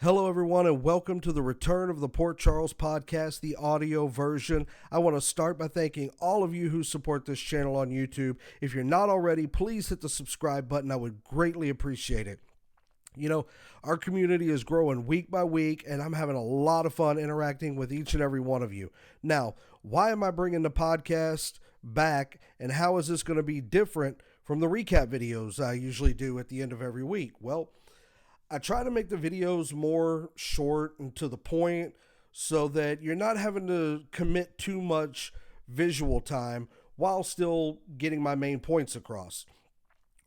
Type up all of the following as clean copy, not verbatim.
Hello, everyone, and welcome to the return of the Port Charles podcast, the audio version. I want to start by thanking all of you who support this channel on YouTube. If you're not already, please hit the subscribe button. I would greatly appreciate it. You know, our community is growing week by week, and I'm having a lot of fun interacting with each and every one of you. Now, why am I bringing the podcast back, and how is this going to be different from the recap videos I usually do at the end of every week? Well, I try to make the videos more short and to the point so that you're not having to commit too much visual time while still getting my main points across.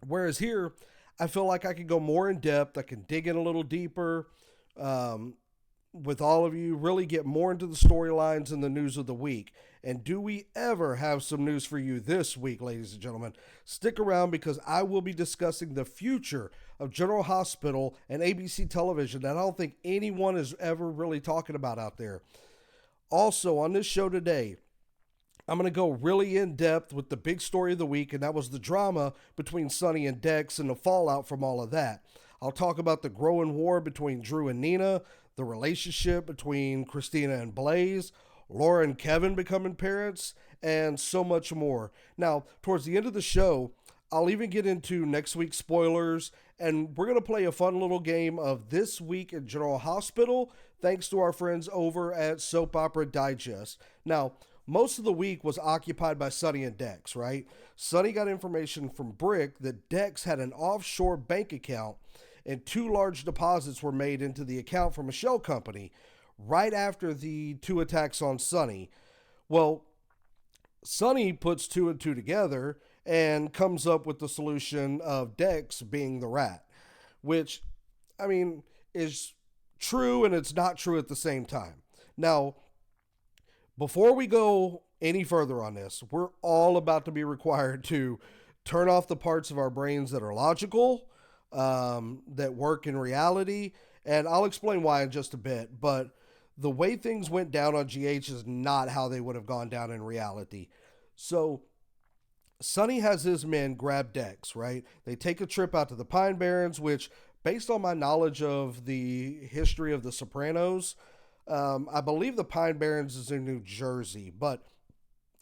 Whereas here, I feel like I can go more in depth, I can dig in a little deeper with all of you, really get more into the storylines and the news of the week. And do we ever have some news for you this week, ladies and gentlemen? Stick around because I will be discussing the future of General Hospital and ABC television that I don't think anyone is ever really talking about out there. Also, on this show today, I'm going to go really in depth with the big story of the week, and that was the drama between Sonny and Dex and the fallout from all of that. I'll talk about the growing war between Drew and Nina, the relationship between Christina and Blaze, Laura and Kevin becoming parents, and so much more. Now, towards the end of the show, I'll even get into next week's spoilers, and we're going to play a fun little game of This Week in General Hospital, thanks to our friends over at Soap Opera Digest. Now, most of the week was occupied by Sonny and Dex, right? Sonny got information from Brick that Dex had an offshore bank account and two large deposits were made into the account from a shell company right after the two attacks on Sonny. Well, Sonny puts two and two together and comes up with the solution of Dex being the rat, which, I mean, is true and it's not true at the same time. Now, before we go any further on this, we're all about to be required to turn off the parts of our brains that are logical, that work in reality, and I'll explain why in just a bit, but the way things went down on GH is not how they would have gone down in reality. So, Sonny has his men grab Dex, right? They take a trip out to the Pine Barrens, which, based on my knowledge of the history of The Sopranos, I believe the Pine Barrens is in New Jersey, but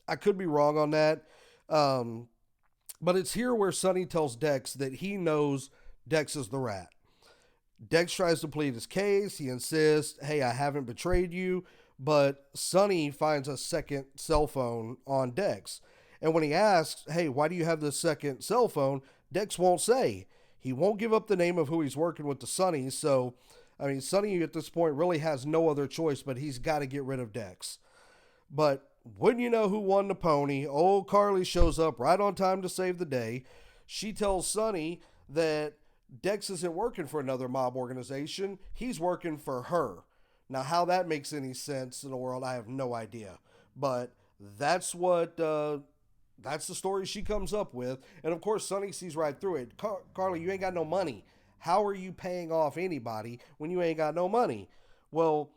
I could be wrong on that. But it's here where Sonny tells Dex that he knows Dex is the rat. Dex tries to plead his case. He insists, hey, I haven't betrayed you. But Sonny finds a second cell phone on Dex. And when he asks, hey, why do you have this second cell phone? Dex won't say. He won't give up the name of who he's working with to Sonny. So, I mean, Sonny at this point really has no other choice, but he's got to get rid of Dex. But wouldn't you know who won the pony? Old Carly shows up right on time to save the day. She tells Sonny that Dex isn't working for another mob organization. He's working for her. Now, how that makes any sense in the world, I have no idea. But that's what, that's the story she comes up with. And of course, Sonny sees right through it. Carly, you ain't got no money. How are you paying off anybody when you ain't got no money? Well,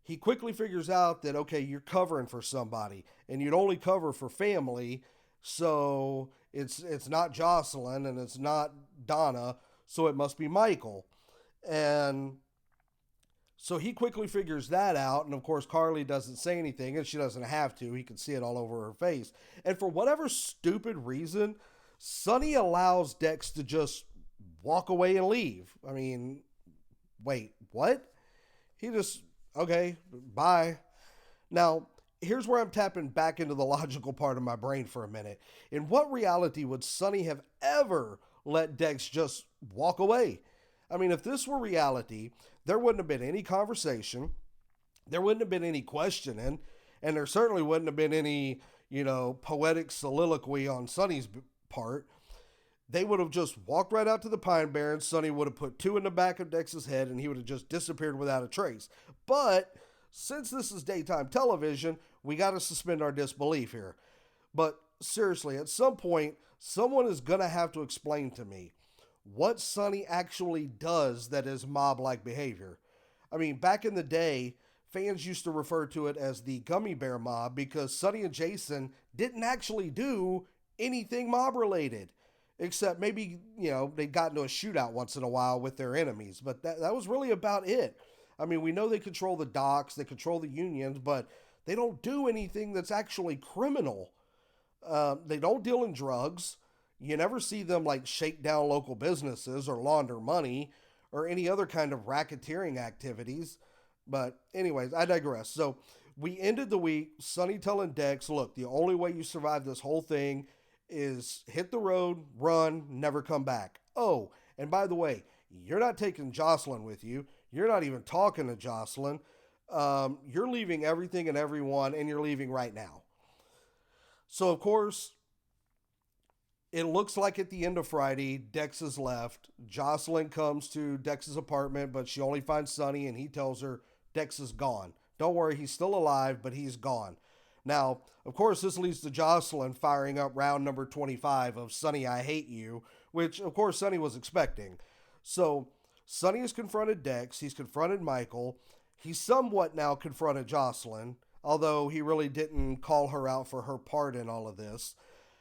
he quickly figures out that, okay, you're covering for somebody. And you'd only cover for family. So it's not Jocelyn and it's not Donna. So it must be Michael. And so he quickly figures that out. And of course, Carly doesn't say anything, and she doesn't have to. He can see it all over her face. And for whatever stupid reason, Sonny allows Dex to just walk away and leave. I mean, wait, what? He just, okay, bye. Now, here's where I'm tapping back into the logical part of my brain for a minute. In what reality would Sonny have ever let Dex just walk away? I mean, if this were reality, there wouldn't have been any conversation, there wouldn't have been any questioning, and there certainly wouldn't have been any, poetic soliloquy on Sonny's part. They would have just walked right out to the Pine Barrens. Sonny would have put two in the back of Dex's head, and he would have just disappeared without a trace. But since this is daytime television, we got to suspend our disbelief here. But seriously, at some point, someone is going to have to explain to me what Sonny actually does that is mob-like behavior. I mean, back in the day, fans used to refer to it as the Gummy Bear Mob because Sonny and Jason didn't actually do anything mob-related. except maybe, they got into a shootout once in a while with their enemies, but that was really about it. I mean, we know they control the docks, they control the unions, but they don't do anything that's actually criminal. They don't deal in drugs. You never see them like shake down local businesses or launder money or any other kind of racketeering activities. But, anyways, I digress. So, we ended the week, Sonny telling Dex, look, the only way you survive this whole thing is hit the road, run, never come back. Oh, and by the way, you're not taking Jocelyn with you. You're not even talking to Jocelyn. You're leaving everything and everyone, and you're leaving right now. So, of course, it looks like at the end of Friday, Dex is left. Jocelyn comes to Dex's apartment, but she only finds Sonny, and he tells her Dex is gone. Don't worry, he's still alive, but he's gone. Now, of course, this leads to Jocelyn firing up round number 25 of Sonny, I Hate You, which, of course, Sonny was expecting. So, Sonny has confronted Dex, he's confronted Michael, he's somewhat now confronted Jocelyn, although he really didn't call her out for her part in all of this.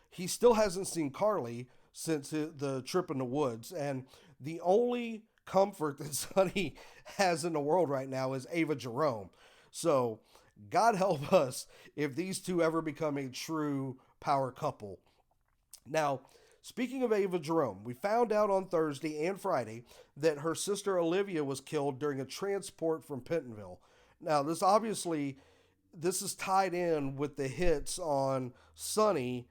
He still hasn't seen Carly since the trip in the woods, and the only comfort that Sonny has in the world right now is Ava Jerome. So, God help us if these two ever become a true power couple. Now, speaking of Ava Jerome, we found out on Thursday and Friday that her sister Olivia was killed during a transport from Pentonville. Now, this is tied in with the hits on Sonny,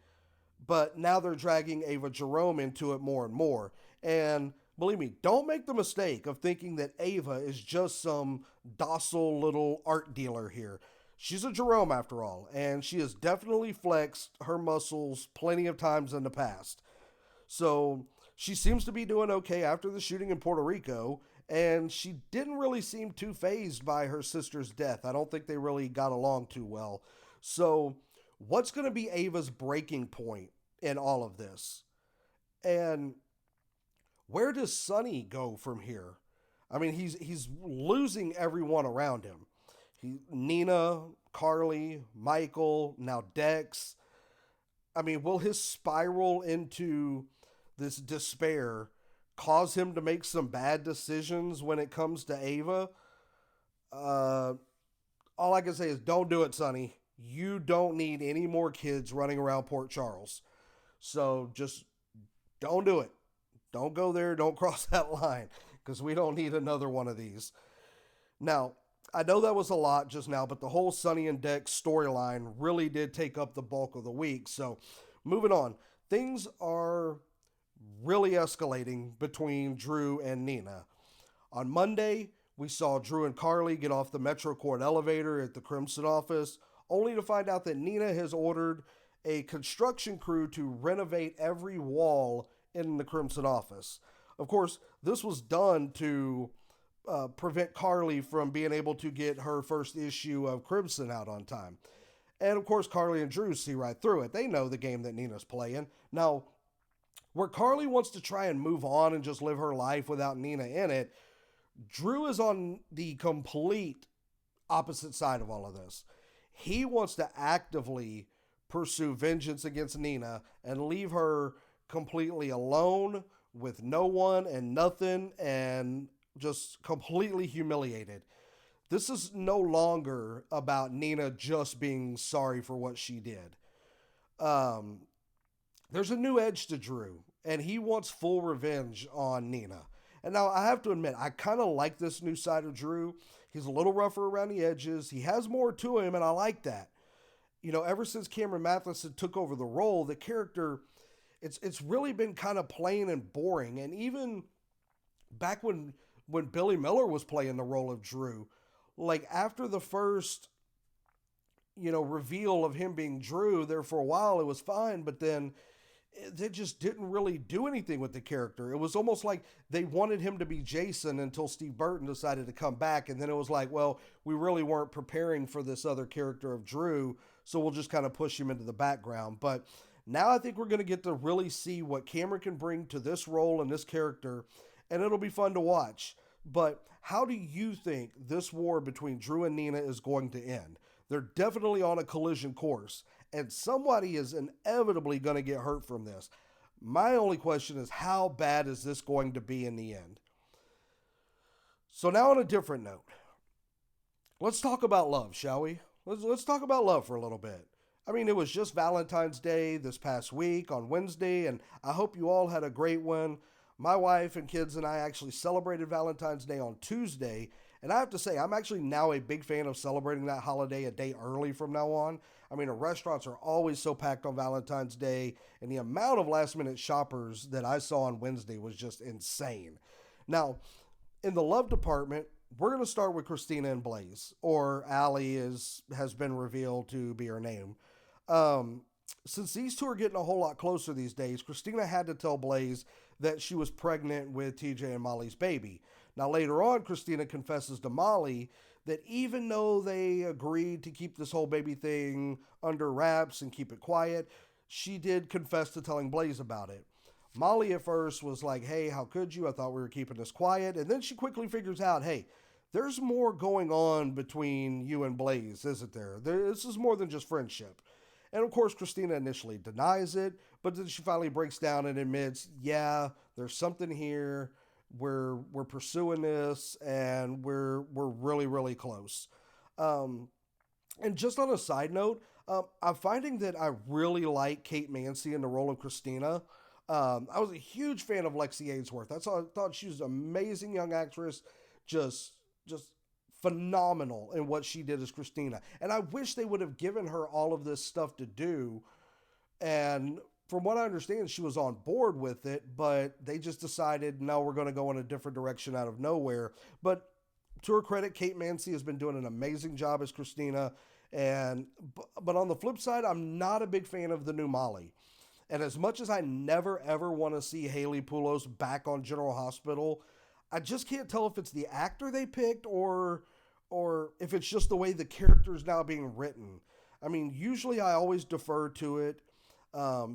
but now they're dragging Ava Jerome into it more and more. And believe me, don't make the mistake of thinking that Ava is just some docile little art dealer here. She's a Jerome after all, and she has definitely flexed her muscles plenty of times in the past. So she seems to be doing okay after the shooting in Puerto Rico, and she didn't really seem too fazed by her sister's death. I don't think they really got along too well. So, what's going to be Ava's breaking point in all of this? And where does Sonny go from here? I mean, he's losing everyone around him. Nina, Carly, Michael, now Dex. I mean, will his spiral into this despair cause him to make some bad decisions when it comes to Ava? All I can say is don't do it, Sonny. You don't need any more kids running around Port Charles. So just don't do it. Don't go there. Don't cross that line because we don't need another one of these. Now, I know that was a lot just now, but the whole Sonny and Dex storyline really did take up the bulk of the week. So, moving on. Things are really escalating between Drew and Nina. On Monday, we saw Drew and Carly get off the Metro Court elevator at the Crimson office, only to find out that Nina has ordered a construction crew to renovate every wall in the Crimson office. Of course, this was done to prevent Carly from being able to get her first issue of Crimson out on time. And of course, Carly and Drew see right through it. They know the game that Nina's playing. Now, where Carly wants to try and move on and just live her life without Nina in it, Drew is on the complete opposite side of all of this. He wants to actively pursue vengeance against Nina and leave her completely alone with no one and nothing and just completely humiliated. This is no longer about Nina just being sorry for what she did. There's a new edge to Drew, and he wants full revenge on Nina. And now I have to admit, I kind of like this new side of Drew. He's a little rougher around the edges. He has more to him, and I like that. Ever since Cameron Matheson took over the role, the character, it's really been kind of plain and boring. And even back when Billy Miller was playing the role of Drew, like after the first, reveal of him being Drew, there for a while it was fine, but then they just didn't really do anything with the character. It was almost like they wanted him to be Jason until Steve Burton decided to come back, and then it was like, well, we really weren't preparing for this other character of Drew, so we'll just kind of push him into the background. But now I think we're going to get to really see what Cameron can bring to this role and this character, and it'll be fun to watch. But how do you think this war between Drew and Nina is going to end? They're definitely on a collision course, and somebody is inevitably going to get hurt from this. My only question is, how bad is this going to be in the end? So now on a different note, let's talk about love, shall we? Let's talk about love for a little bit. I mean, it was just Valentine's Day this past week on Wednesday, and I hope you all had a great one. My wife and kids and I actually celebrated Valentine's Day on Tuesday, and I have to say, I'm actually now a big fan of celebrating that holiday a day early from now on. I mean, the restaurants are always so packed on Valentine's Day, and the amount of last minute shoppers that I saw on Wednesday was just insane. Now, in the love department, we're going to start with Christina and Blaze, or Allie is has been revealed to be her name. Um, since these two are getting a whole lot closer these days, Christina had to tell Blaze that she was pregnant with TJ and Molly's baby. Now, later on, Christina confesses to Molly that even though they agreed to keep this whole baby thing under wraps and keep it quiet, she did confess to telling Blaze about it. Molly at first was like, hey, how could you? I thought we were keeping this quiet. And then she quickly figures out, hey, there's more going on between you and Blaze, isn't there? This is more than just friendship. And of course, Christina initially denies it, but then she finally breaks down and admits, yeah, there's something here. We're pursuing this, and we're really really close. Um, and just on a side note, I'm finding that I really like Kate Mansi in the role of Christina. I was a huge fan of Lexi Ainsworth. I thought she was an amazing young actress, just phenomenal in what she did as Christina. And I wish they would have given her all of this stuff to do. And from what I understand, she was on board with it, but they just decided, no, we're going to go in a different direction out of nowhere. But to her credit, Kate Mansi has been doing an amazing job as Christina. And but on the flip side, I'm not a big fan of the new Molly. And as much as I never ever want to see Haley Poulos back on General Hospital, I just can't tell if it's the actor they picked or if it's just the way the character is now being written. I mean, usually I always defer to it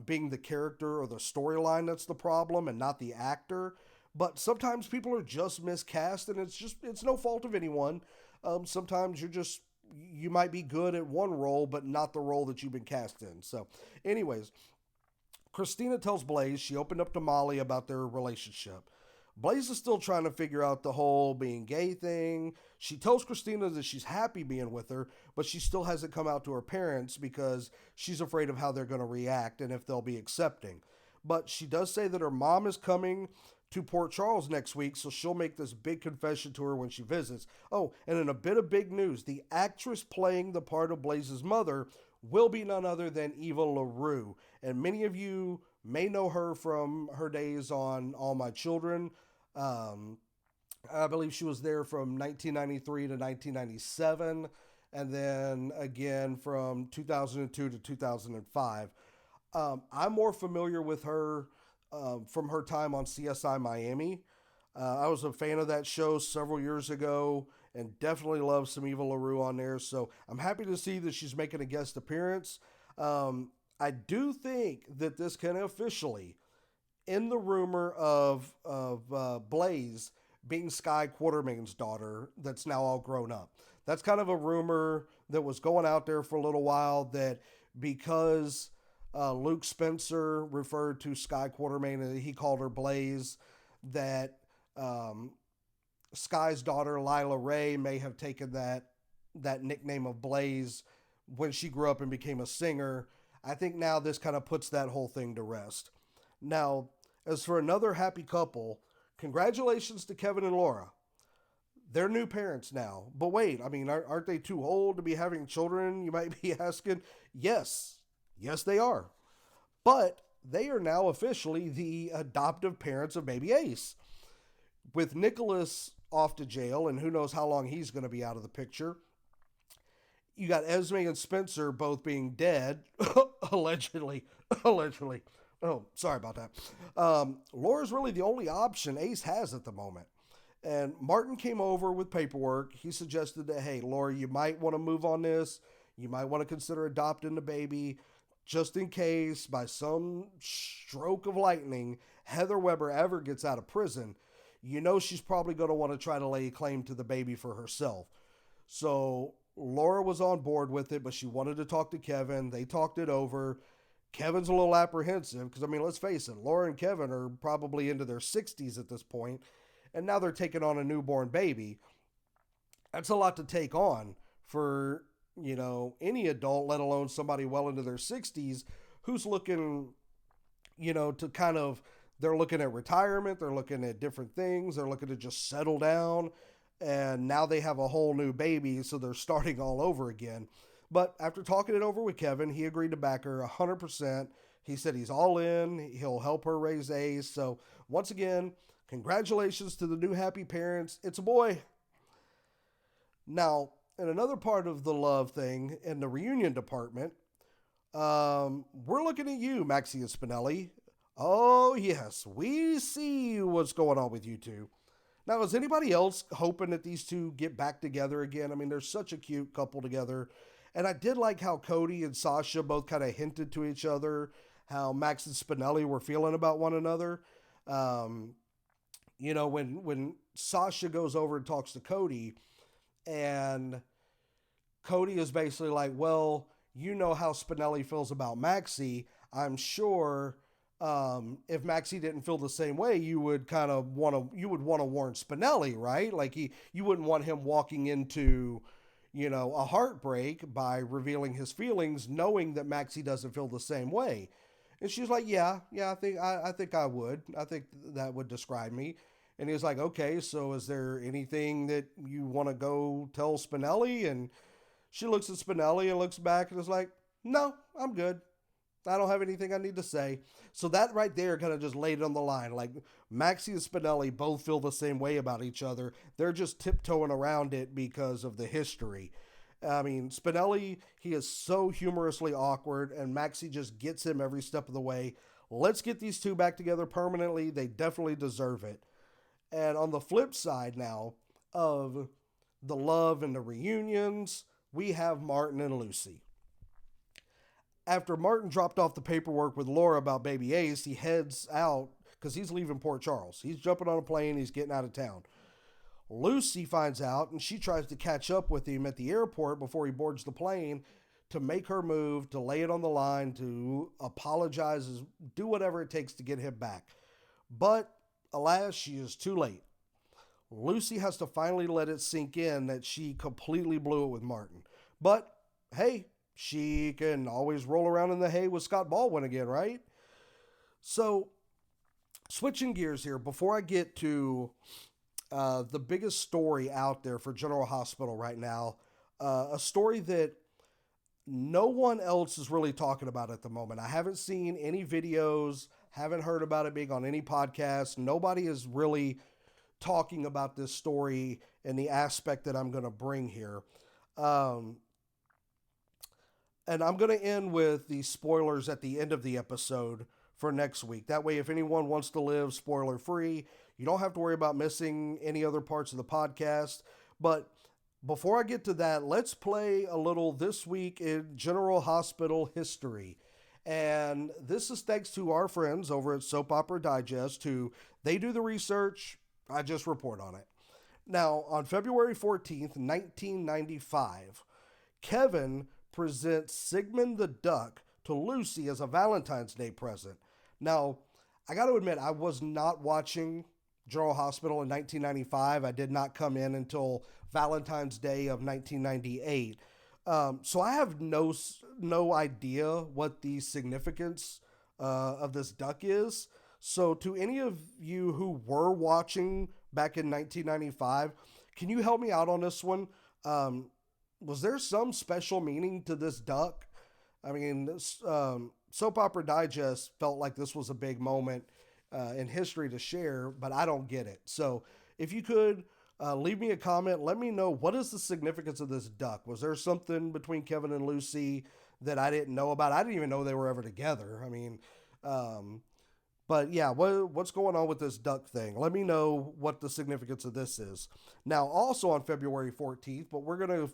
being the character or the storyline that's the problem and not the actor. But sometimes people are just miscast, and it's no fault of anyone. Sometimes you might be good at one role, but not the role that you've been cast in. So, anyways, Christina tells Blaze she opened up to Molly about their relationship. Blaze is still trying to figure out the whole being gay thing. She tells Christina that she's happy being with her, but she still hasn't come out to her parents because she's afraid of how they're going to react and if they'll be accepting. But she does say that her mom is coming to Port Charles next week, so she'll make this big confession to her when she visits. Oh, and in a bit of big news, the actress playing the part of Blaze's mother will be none other than Eva LaRue. And many of you may know her from her days on All My Children. Um, I believe she was there from 1993 to 1997, and then again from 2002 to 2005. I'm more familiar with her from her time on CSI Miami. I was a fan of that show several years ago and definitely love some Eva LaRue on there. So I'm happy to see that she's making a guest appearance. I do think that this can officially end the rumor of Blaze being Sky Quartermain's daughter that's now all grown up. That's kind of a rumor that was going out there for a little while that because Luke Spencer referred to Sky Quartermain and he called her Blaze, that um, Sky's daughter Lila Ray may have taken that nickname of Blaze when she grew up and became a singer. I think now this kind of puts that whole thing to rest. Now, as for another happy couple, congratulations to Kevin and Laura. They're new parents now. But wait, I mean, aren't they too old to be having children? You might be asking. Yes, yes, they are. But they are now officially the adoptive parents of baby Ace. With Nicholas off to jail, and who knows how long he's going to be out of the picture, you got Esme and Spencer both being dead, allegedly. Allegedly. Oh, sorry about that. Laura's really the only option Ace has at the moment. And Martin came over with paperwork. He suggested that, hey, Laura, you might want to move on this. You might want to consider adopting the baby just in case, by some stroke of lightning, Heather Weber ever gets out of prison. You know she's probably going to want to try to lay claim to the baby for herself. So Laura was on board with it, but she wanted to talk to Kevin. They talked it over. Kevin's a little apprehensive because, I mean, let's face it, Laura and Kevin are probably into their 60s at this point, and now they're taking on a newborn baby. That's a lot to take on for, any adult, let alone somebody well into their 60s who's looking, to kind of, they're looking at retirement, they're looking at different things, they're looking to just settle down, and now they have a whole new baby, so they're starting all over again. But after talking it over with Kevin, he agreed to back her 100%. He said he's all in, he'll help her raise Ace. So, once again, congratulations to the new happy parents. It's a boy. Now, in another part of the love thing, in the reunion department, we're looking at you, Maxie and Spinelli. Oh, yes, we see what's going on with you two. Now, is anybody else hoping that these two get back together again? I mean, they're such a cute couple together. And I did like how Cody and Sasha both kind of hinted to each other how Max and Spinelli were feeling about one another. When Sasha goes over and talks to Cody, and Cody is basically like, well, you know how Spinelli feels about Maxie. I'm sure if Maxie didn't feel the same way, you would want to warn Spinelli, right? Like you wouldn't want him walking into, a heartbreak by revealing his feelings, knowing that Maxie doesn't feel the same way. And she's like, yeah, I think I would. I think that would describe me. And he was like, okay, so is there anything that you want to go tell Spinelli? And she looks at Spinelli and looks back and is like, no, I'm good. I don't have anything I need to say. So that right there kind of just laid it on the line. Like Maxie and Spinelli both feel the same way about each other. They're just tiptoeing around it because of the history. I mean, Spinelli, he is so humorously awkward, and Maxie just gets him every step of the way. Let's get these two back together permanently. They definitely deserve it. And on the flip side now of the love and the reunions, we have Martin and Lucy. After Martin dropped off the paperwork with Laura about baby Ace, he heads out because he's leaving Port Charles. He's jumping on a plane. He's getting out of town. Lucy finds out, and she tries to catch up with him at the airport before he boards the plane to make her move, to lay it on the line, to apologize, do whatever it takes to get him back. But alas, she is too late. Lucy has to finally let it sink in that she completely blew it with Martin. But hey, she can always roll around in the hay with Scott Baldwin again, right? So, switching gears here, before I get to the biggest story out there for General Hospital right now, a story that no one else is really talking about at the moment. I haven't seen any videos, haven't heard about it being on any podcast. Nobody is really talking about this story and the aspect that I'm going to bring here. And I'm going to end with the spoilers at the end of the episode for next week. That way, if anyone wants to live spoiler free, you don't have to worry about missing any other parts of the podcast. But before I get to that, let's play a little This Week in General Hospital History. And this is thanks to our friends over at Soap Opera Digest, who they do the research, I just report on it. Now, on February 14th, 1995, Kevin presents Sigmund the Duck to Lucy as a Valentine's Day present. Now, I got to admit, I was not watching General Hospital in 1995. I did not come in until Valentine's Day of 1998. So I have no idea what the significance of this duck is. So to any of you who were watching back in 1995, can you help me out on this one? Was there some special meaning to this duck? I mean, Soap Opera Digest felt like this was a big moment in history to share, but I don't get it. So if you could leave me a comment, let me know, what is the significance of this duck? Was there something between Kevin and Lucy that I didn't know about? I didn't even know they were ever together. I mean, but yeah, what's going on with this duck thing? Let me know what the significance of this is. Now, also on February 14th, but we're going to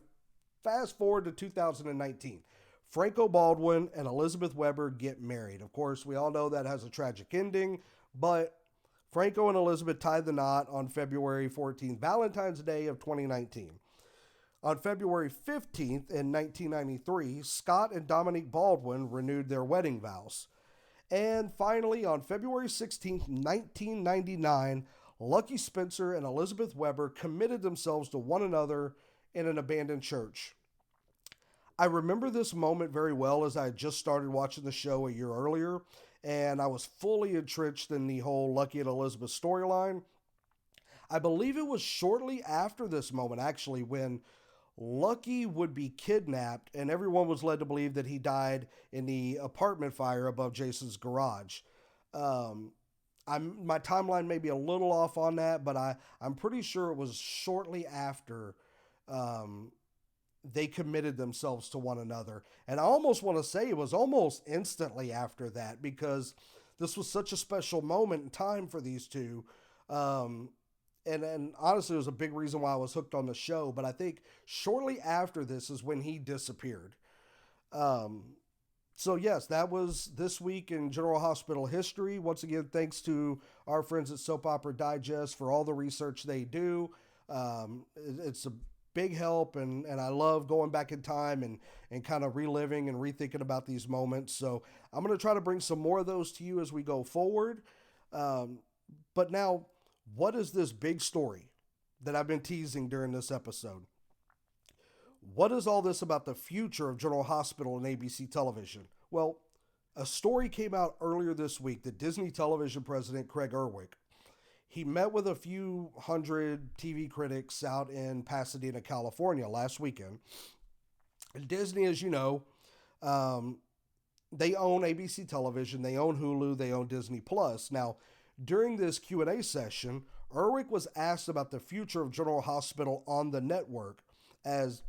fast forward to 2019. Franco Baldwin and Elizabeth Weber get married. Of course, we all know that has a tragic ending, but Franco and Elizabeth tied the knot on February 14th, Valentine's Day of 2019. On February 15th in 1993, Scott and Dominique Baldwin renewed their wedding vows. And finally, on February 16th, 1999, Lucky Spencer and Elizabeth Weber committed themselves to one another in an abandoned church. I remember this moment very well as I had just started watching the show a year earlier, and I was fully entrenched in the whole Lucky and Elizabeth storyline. I believe it was shortly after this moment, actually, when Lucky would be kidnapped, and everyone was led to believe that he died in the apartment fire above Jason's garage. Um, my timeline may be a little off on that, but I'm pretty sure it was shortly after um, they committed themselves to one another. And I almost want to say it was almost instantly after that because this was such a special moment in time for these two. Um, and honestly, it was a big reason why I was hooked on the show. But I think shortly after this is when he disappeared. Um, so, yes, that was this week in General Hospital history. Once again, thanks to our friends at Soap Opera Digest for all the research they do. It's a big help, and I love going back in time and kind of reliving and rethinking about these moments. So, I'm going to try to bring some more of those to you as we go forward. Um, but now, what is this big story that I've been teasing during this episode? What is all this about the future of General Hospital and ABC television? Well, a story came out earlier this week that Disney television president Craig Erwich, he met with a few hundred TV critics out in Pasadena, California last weekend. And Disney, as you know, um, they own ABC television, they own Hulu, they own Disney Plus. Now, during this Q&A session, Erwich was asked about the future of General Hospital on the network, as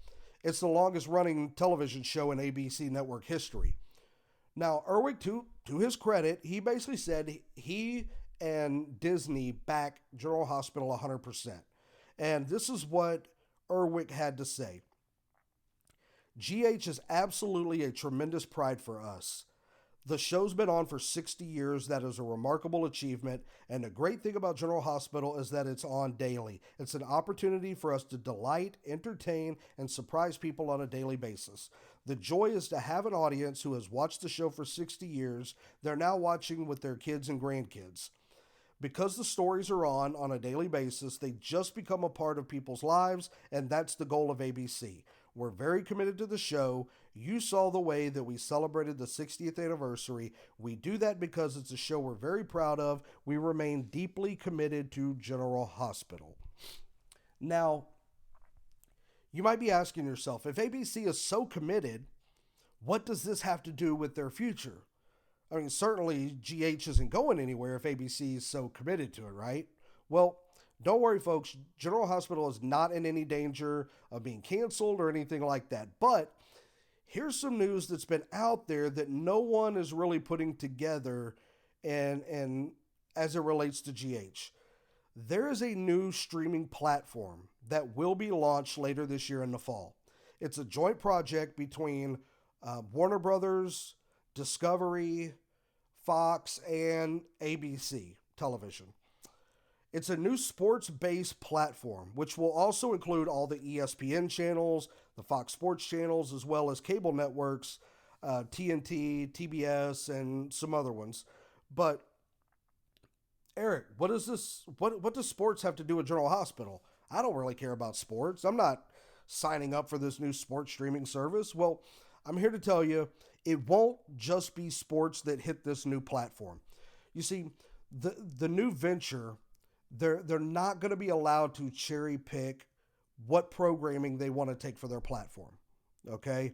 it's the longest running television show in ABC network history. Now, Erwich, to his credit, he basically said he and Disney back General Hospital 100%. And this is what Erwich had to say. GH is absolutely a tremendous pride for us. The show's been on for 60 years. That is a remarkable achievement. And the great thing about General Hospital is that it's on daily. It's an opportunity for us to delight, entertain, and surprise people on a daily basis. The joy is to have an audience who has watched the show for 60 years. They're now watching with their kids and grandkids. Because the stories are on a daily basis, they just become a part of people's lives, and that's the goal of ABC. We're very committed to the show. You saw the way that we celebrated the 60th anniversary. We do that because it's a show we're very proud of. We remain deeply committed to General Hospital. Now, you might be asking yourself, if ABC is so committed, what does this have to do with their future? I mean, certainly GH isn't going anywhere if ABC is so committed to it, right? Well, don't worry, folks. General Hospital is not in any danger of being canceled or anything like that. But here's some news that's been out there that no one is really putting together and as it relates to GH. There is a new streaming platform that will be launched later this year in the fall. It's a joint project between Warner Brothers, Discovery, Fox, and ABC television. It's a new sports-based platform, which will also include all the ESPN channels, the Fox Sports channels, as well as cable networks, TNT, TBS, and some other ones. But Eric, what is this? What does sports have to do with General Hospital? I don't really care about sports. I'm not signing up for this new sports streaming service. Well, I'm here to tell you, it won't just be sports that hit this new platform. You see, the new venture, they're not going to be allowed to cherry pick what programming they want to take for their platform. Okay?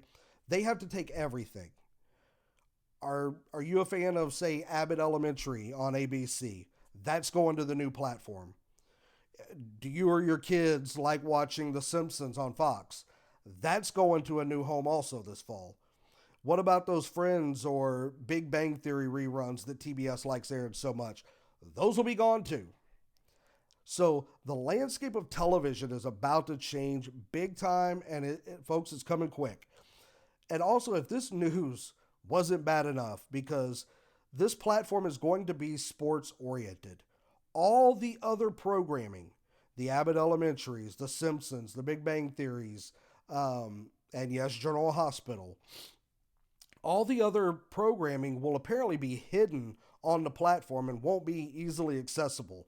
They have to take everything. Are you a fan of, say, Abbott Elementary on ABC? That's going to the new platform. Do you or your kids like watching The Simpsons on Fox? That's going to a new home also this fall. What about those Friends or Big Bang Theory reruns that TBS likes airing so much? Those will be gone too. So the landscape of television is about to change big time, and folks, it's coming quick. And also, if this news wasn't bad enough, because this platform is going to be sports oriented. All the other programming the Abbott Elementaries, The Simpsons, The Big Bang Theories, and yes, General Hospital. All the other programming will apparently be hidden on the platform and won't be easily accessible.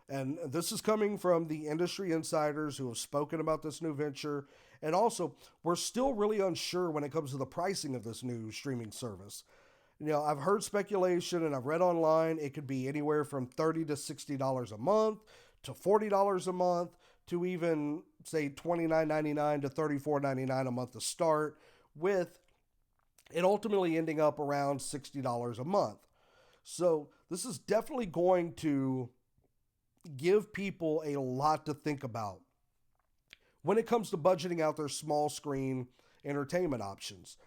And this is coming from the industry insiders who have spoken about this new venture. And also, we're still really unsure when it comes to the pricing of this new streaming service. I've heard speculation and I've read online it could be anywhere from $30 to $60 a month to $40 a month to even say $29.99 to $34.99 a month to start, with it ultimately ending up around $60 a month. So this is definitely going to give people a lot to think about when it comes to budgeting out their small screen entertainment options.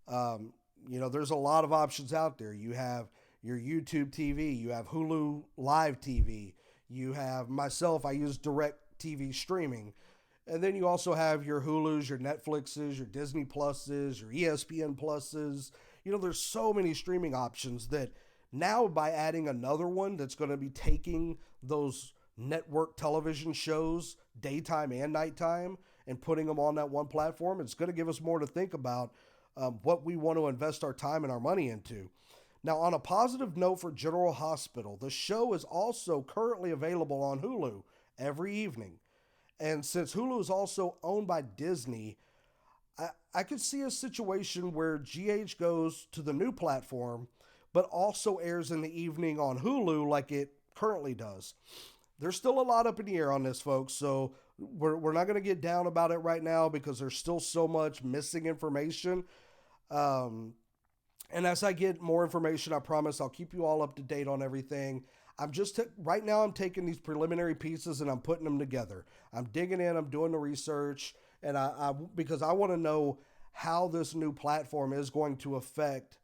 There's a lot of options out there. You have your YouTube TV, you have Hulu Live TV, you have myself, I use Direct TV streaming. And then you also have your Hulus, your Netflixes, your Disney Pluses, your ESPN Pluses. There's so many streaming options that now by adding another one that's going to be taking those network television shows, daytime and nighttime, and putting them on that one platform, it's going to give us more to think about what we want to invest our time and our money into. Now, on a positive note for General Hospital, the show is also currently available on Hulu every evening. And since Hulu is also owned by Disney, I could see a situation where GH goes to the new platform, but also airs in the evening on Hulu like it currently does. There's still a lot up in the air on this, folks, so we're not going to get down about it right now because there's still so much missing information. And as I get more information, I promise I'll keep you all up to date on everything. Right now I'm taking these preliminary pieces and I'm putting them together. I'm digging in, I'm doing the research, and because I want to know how this new platform is going to affect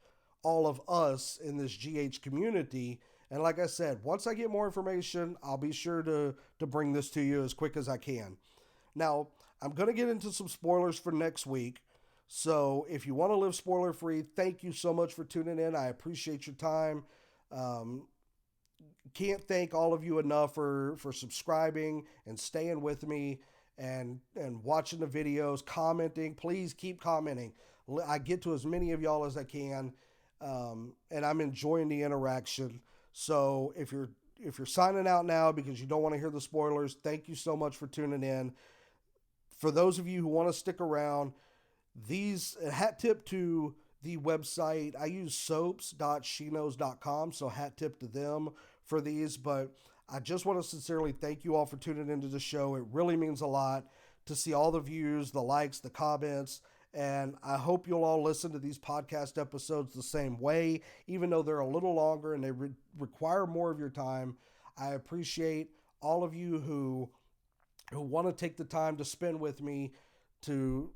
all of us in this GH community. And like I said, once I get more information, I'll be sure to bring this to you as quick as I can. Now, I'm going to get into some spoilers for next week. So if you want to live spoiler free, thank you so much for tuning in. I appreciate your time. Can't thank all of you enough for subscribing and staying with me and watching the videos, commenting. Please keep commenting. I get to as many of y'all as I can, and I'm enjoying the interaction. So if you're signing out now because you don't want to hear the spoilers, thank you so much for tuning in. For those of you who want to stick around, hat tip to the website. I use soaps.sheknows.com, so hat tip to them for these. But I just want to sincerely thank you all for tuning into the show. It really means a lot to see all the views, the likes, the comments. And I hope you'll all listen to these podcast episodes the same way, even though they're a little longer and they require more of your time. I appreciate all of you who want to take the time to spend with me to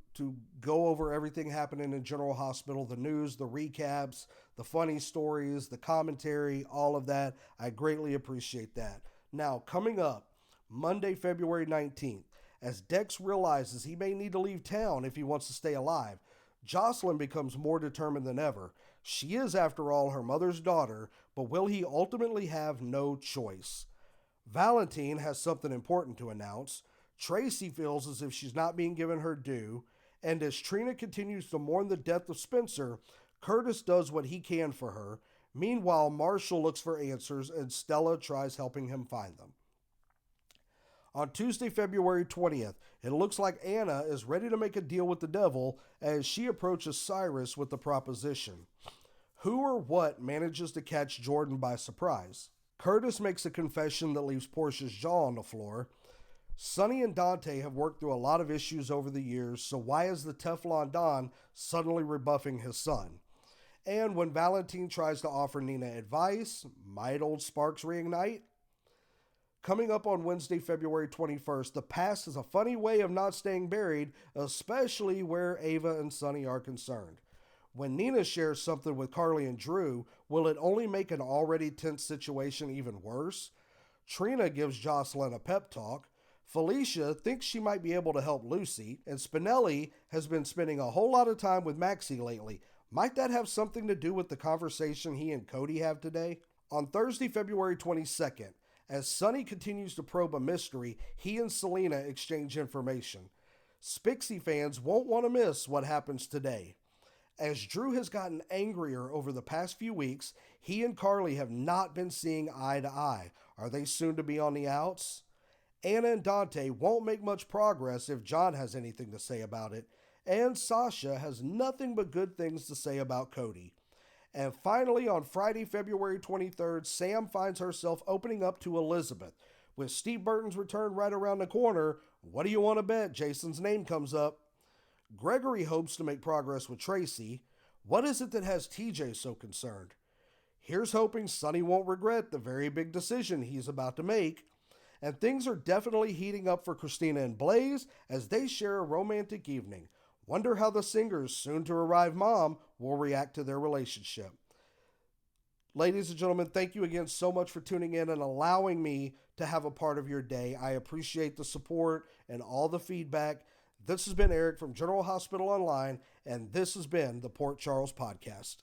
go over everything happening in General Hospital, the news, the recaps, the funny stories, the commentary, all of that. I greatly appreciate that. Now, coming up, Monday, February 19th, as Dex realizes he may need to leave town if he wants to stay alive, Jocelyn becomes more determined than ever. She is, after all, her mother's daughter, but will he ultimately have no choice? Valentine has something important to announce. Tracy feels as if she's not being given her due, and as Trina continues to mourn the death of Spencer, Curtis does what he can for her. Meanwhile, Marshall looks for answers, and Stella tries helping him find them. On Tuesday, February 20th, it looks like Anna is ready to make a deal with the devil as she approaches Cyrus with the proposition. Who or what manages to catch Jordan by surprise? Curtis makes a confession that leaves Portia's jaw on the floor. Sonny and Dante have worked through a lot of issues over the years, so why is the Teflon Don suddenly rebuffing his son? And when Valentine tries to offer Nina advice, might old sparks reignite? Coming up on Wednesday, February 21st, the past is a funny way of not staying buried, especially where Ava and Sonny are concerned. When Nina shares something with Carly and Drew, will it only make an already tense situation even worse? Trina gives Jocelyn a pep talk. Felicia thinks she might be able to help Lucy, and Spinelli has been spending a whole lot of time with Maxie lately. Might that have something to do with the conversation he and Cody have today? On Thursday, February 22nd, As Sonny continues to probe a mystery, he and Selena exchange information. Spixie fans won't want to miss what happens today. As Drew has gotten angrier over the past few weeks, he and Carly have not been seeing eye to eye. Are they soon to be on the outs? Anna and Dante won't make much progress if John has anything to say about it. And Sasha has nothing but good things to say about Cody. And finally, on Friday, February 23rd, Sam finds herself opening up to Elizabeth. With Steve Burton's return right around the corner, what do you want to bet Jason's name comes up? Gregory hopes to make progress with Tracy. What is it that has TJ so concerned? Here's hoping Sonny won't regret the very big decision he's about to make. And things are definitely heating up for Christina and Blaze as they share a romantic evening. Wonder how the singer's soon-to-arrive mom will react to their relationship. Ladies and gentlemen, thank you again so much for tuning in and allowing me to have a part of your day. I appreciate the support and all the feedback. This has been Eric from General Hospital Online, and this has been the Port Charles Podcast.